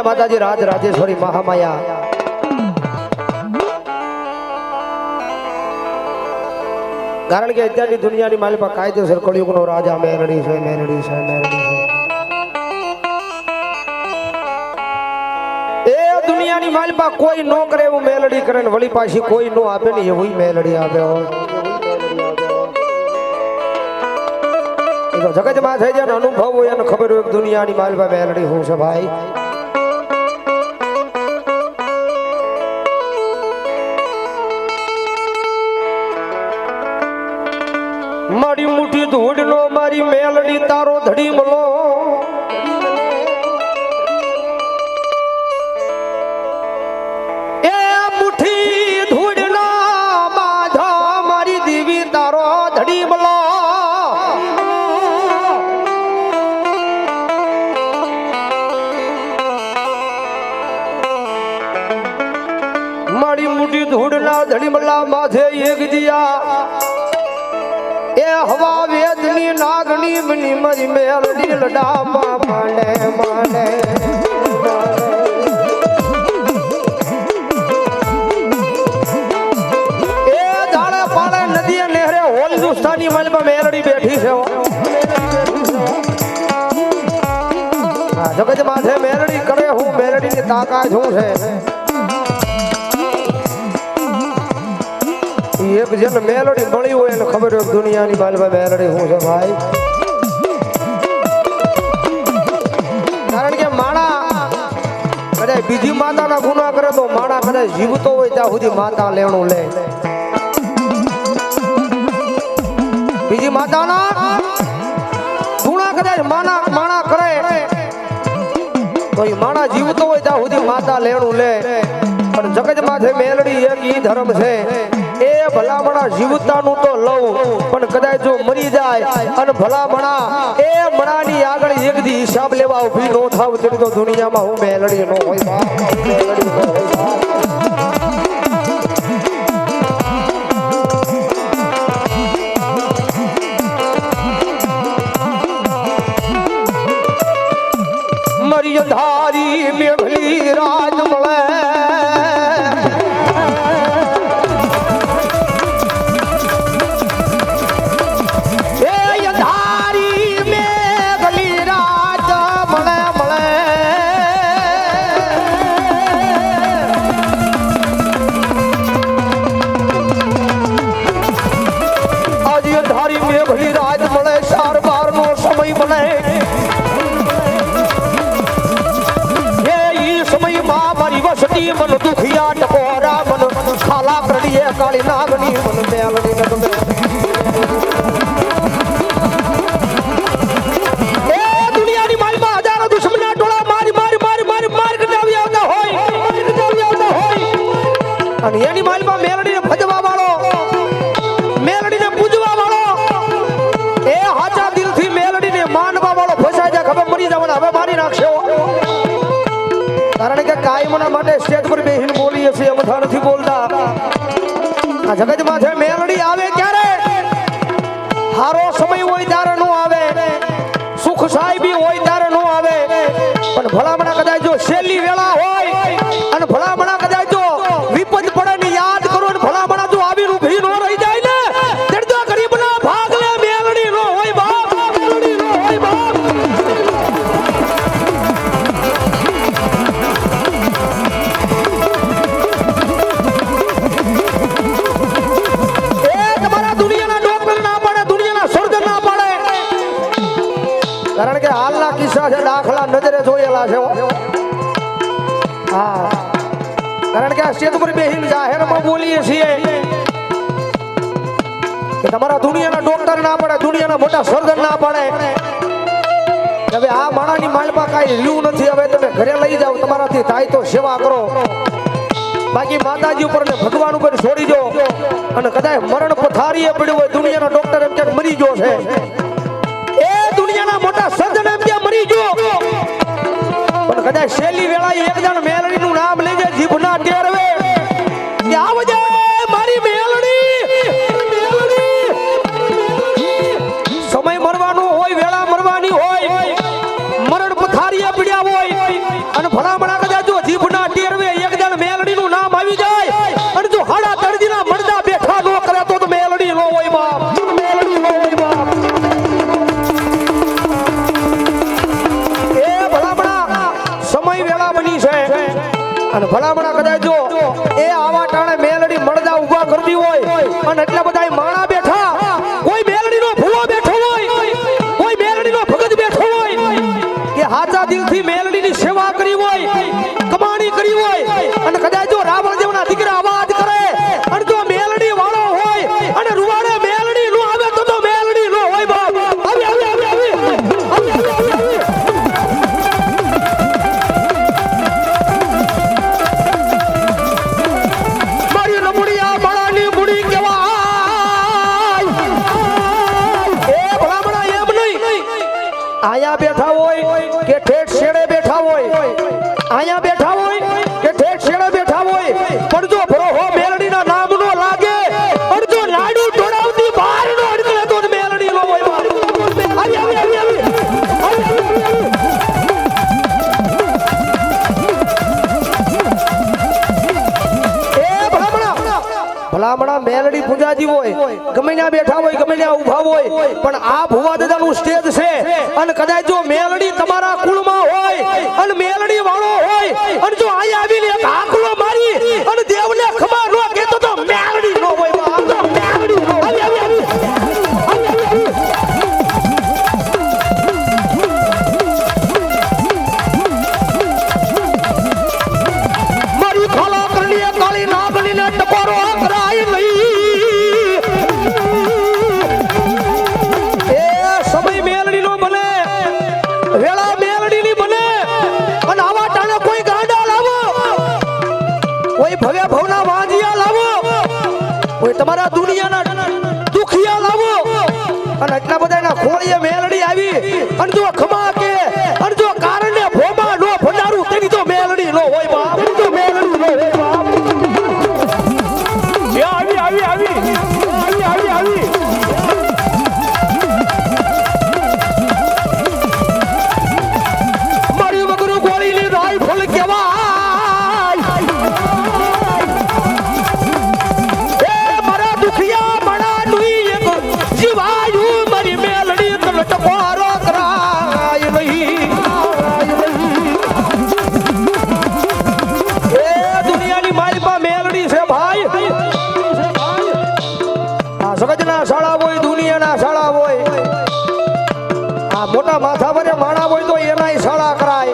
માતાજી રાજ રાજેશ્વરી મહામાયા કારણ કે અત્યારની દુનિયાની માલિકા કાયદેસર કળિયુગનો રાજા મેલડી છે મેલડી છે મેલડી છે એ દુનિયાની માલિકા કોઈ નો કરે એવું મેલડી કરે ને વળી પાછી કોઈ નો આપે ને એવું મેલડી આપે હોય જગતમાં થઈ જાય અનુભવ હોય અને ખબર હોય દુનિયાની માલિકા મેલડી હું છે ભાઈ મારી મુઠ્ઠી ધૂળ નો મારી મેલડી તારો ધડી મલો એ મુઠ્ઠી ધૂળ નો બાધા મારી દેવી તારો ધડી મલો મારી મુઠ્ઠી ધૂળ ના ધડી મલા માથે એક દિયા એ હવા વેદની નાગની મની મરી મેલડી લડામાં માંડે માંડે એ દાડે પાડે નદી નહેરે હોલ હિન્દુસ્તાની માલમાં મેલડી બેઠી છે જગત માથે મેલડી કરે હું મેલડીની તાકાત શું છે એક જેને મેલડી મળી હોય એને ખબર હોય દુનિયાની બાલમાં મેલડી હું છે ભાઈ કારણ કે માણા કદાચ બીજી માતાના ગુના કરે તો માણા કદાચ જીવતો હોય ત્યાં સુધી માતા લેણું લે બીજી માતાના ગુના કદાચ માણા કરે તો એ માણા જીવતો હોય ત્યાં સુધી માતા લેણું લે પણ જગત માથે મેલડી એક ઈ ધર્મ છે એ ભલામણા જીવતાનું તો લઉં પણ કદાચ જો મરી જાય અને ભલામણા એ મણાની આગળ એક દી હિસાબ લેવા ઉભી નો થાવ તેની તો દુનિયામાં હું મેલડી નો હોય મેલડી નો હોય મરી ધારી મેઘલી રાજ મળે મન દુખિયા ટકોરા મન ખાલા કરડીએ કાળી નાગની મન મેલડી નગમે એ દુનિયાની માલમાં હજારો દુશ્મના ટોળા મારી મારી મારી મારી માર કટાવી આવતા હોય અને એની માલમાં મેલડીને ભજવા વાળો મેલડીને પૂજવા વાળો એ હાચા દિલથી મેલડીને માનવા વાળો ફસાઈ જાય ખબર મરી જવાના હવે મારી નાખશે કારણ કે કાયમના માટે સ્ટેજ પર બેહીને બોલીએ છીએ બધા નથી બોલતા આ જગત માથે મેલડી આવે ક્યારે હારો સમય હોય ત્યારે નો આવે સુખ સાહેબી હોય ત્યારે નો આવે પણ ભલામણા કદાચ જો છેલ્લી વેળા હોય અને ભલામણા કદાચ જો વિપદ પડે ને યાદ કરો ને ભલામણા જો આવી ઊભી નો રહી જાય ને ત્યારે તો ગરીબના ભાગ લે મેલડી નો હોય બાપ મેલડી નો હોય બાપ કારણ કે હાલના કિસ્સા છે દાખલા નજરે જોયેલા છે હા કારણ કે આ સ્ટેજ પર બેહીને જાહેરમાં બોલીએ છીએ કે તમારા દુનિયાના ડોક્ટર ના પડે દુનિયાના મોટા સર્જન ના પડે હવે આ માણાની માલપા કાંઈ રહ્યું નથી હવે તમે ઘરે લઈ જાઓ તમારાથી થાય તો સેવા કરો બાકી માતાજી ઉપર ને ભગવાન ઉપર છોડી દો અને કદાચ મરણ પથારીએ પડ્યું હોય દુનિયાના ડોક્ટર એમ ક્યાંક મરી ગયો છે એ દુનિયાના મોટા સર્જન એમ ક્યાં મરી ગયો પણ કદાચ છેલ્લી વેળાએ એક જણ મેલડીનું નામ લેજે જીભના ટેરવે કે આવજે મારી મેલડી સમય મરવાનો હોય વેળા મરવાની હોય મરણ પથારીએ પડ્યા હોય અને ભલામણા અને ભલામણા કદાચ જો એ આવા ટાણે મેલડી મળદા ઊભા કરતી હોય અને એટલા બધા માણા બેઠા, કોઈ મેલડીનો ભૂવો બેઠો હોય, કોઈ મેલડીનો ભગત બેઠો હોય કે હાચા દિલથી મેલડીની સેવા કરી હોય, કમાણી કરી હોય અને કદાચ જો રાવણ જેવના દીકરા અવાજ કરે અને જો મેલડી વાળો હોય અને રૂવાડે મેલડી નો આવે તો મેલડી નો હોય બાપ. આવી આવી આવી આવી આવી આવી આવી મારી રમણીયા માળાની મુડી કહેવાય. એ ભલામણા એમ નહીં આયા બેઠા હોય કે ઠેઠ શેડે બેઠા હોય, આયા બેઠા હોય કે ઠેઠ શેડે બેઠા હોય, પણ જો ભરોહો મેલડીના નામનો લાગે અને જો લાડુ ઢોળાવતી બહાર નો અડકે તો મેલડી નો હોય બાપ. આવી આવી આવી આવી ભલામણા મેલડી પૂજાજી હોય, ગમે ત્યાં બેઠા હોય, ગમે ત્યાં ઊભા હોય, પણ આ ભુવા દાદાનું સ્ટેજ છે અને કદાચ જો મેલડી તમારા કુળમાં હોય અને મેલડી વાળો હોય અને જો અહીંયા આવીને એક આંકલો મારી અને દેવને ખબર ન કહેતો તો મેલડી નો હોય બાપ. મેલડી નો. આવી આવી આવી મારી ખાલા કરલી કાળી નાગલીને ટકોરો કરાય નહીં. એ સમય મેલડીનો બને, વેળા મેલડીની બને અને આવા ટાણે કોઈ ગાંડા લાવો, કોઈ ભવ્ય ભવના વાંજિયા લાવો, કોઈ તમારા દુનિયાના દુખિયા લાવો અને એટલા બધાના ખોળીએ મેલડી આવી અને જો ખમા કે અને જો કારણે ભોમા નો ભંડારું તેની તો મેલડી નો હોય બાપ. તો મેલડી નો હોય બાપ. આવી આવી આવી આવી આવી આવી મારી વગર ગોળીની રાઈફલ કહેવાય. એ મારા દુખિયા મણાનું એક જીવાયું મારી મેલડી ટકોરો કરાય નહીં. એ દુનિયાની માલપા મેલડી છે ભાઈ. આ સગજના શાળા હોય, દુનિયાના શાળા હોય, આ મોટા માથા વરે માણા હોય તો એનાય શાળા કરાય,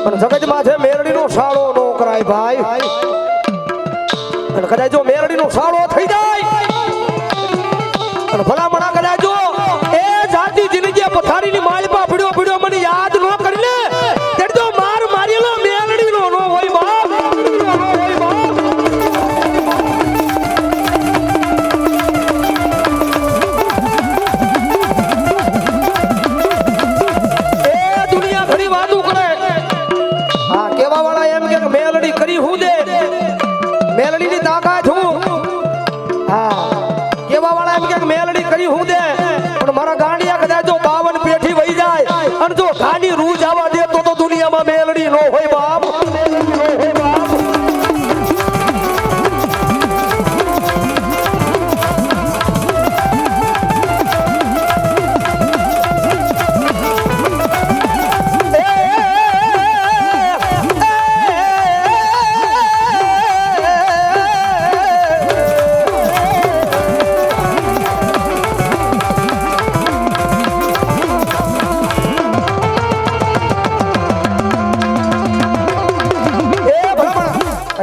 પણ સગજમાં છે મેલડીનો શાળો નો કરાય ભાઈ. અને કદાચ જો મેલડીનો શાળો થઈ જાય અને ભલામણા કદાચ જો એ જાતિ જિંદગી પથારીની માલપા પીડ્યો પીડ્યો મને યાદ ન કરી લે ત્યારે તો માર મારેલો મેલડીનો નો હોય બાપ. મેલડી કરી હું દે, મેલડીની તાકાત હું. હા, કેવા વાળા એમ કે મેલડી કરી હું દે, પણ મારા ગાંડિયા કદાચ જો 52 પેઠી વહી જાય અને જો ખાની રૂ જવા દે તો દુનિયામાં મેલડી નો હોય બાપ.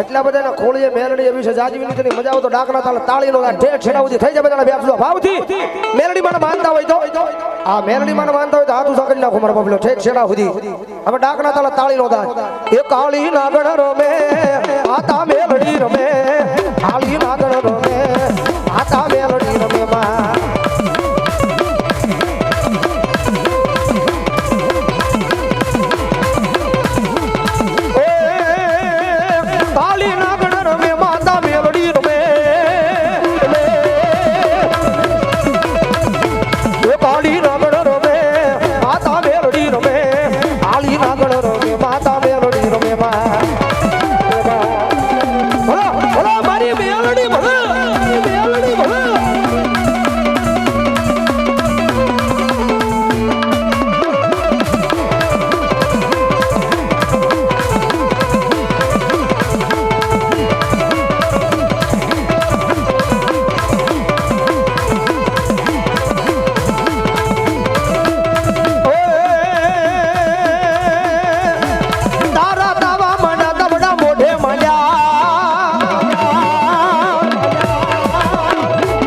એટલા બધાના ખોળીએ મેલડી એવી છે જાજી વિનંતી મજા આવે તો ડાકના તાલે તાળી લો ઠેઠ છેડા સુધી થઈ જાય બધાના બેસલો ભાવથી મેલડી માં માનતા હોય તો આ મેલડી માં માનતા હોય તો હાથ ઉસા કરી નાખો મારા બબલો ઠેઠ છેડા સુધી. હવે ડાકના તાલે તાળી લો દા એ કાળી નાગણ રમે આતા મેલડી રમે.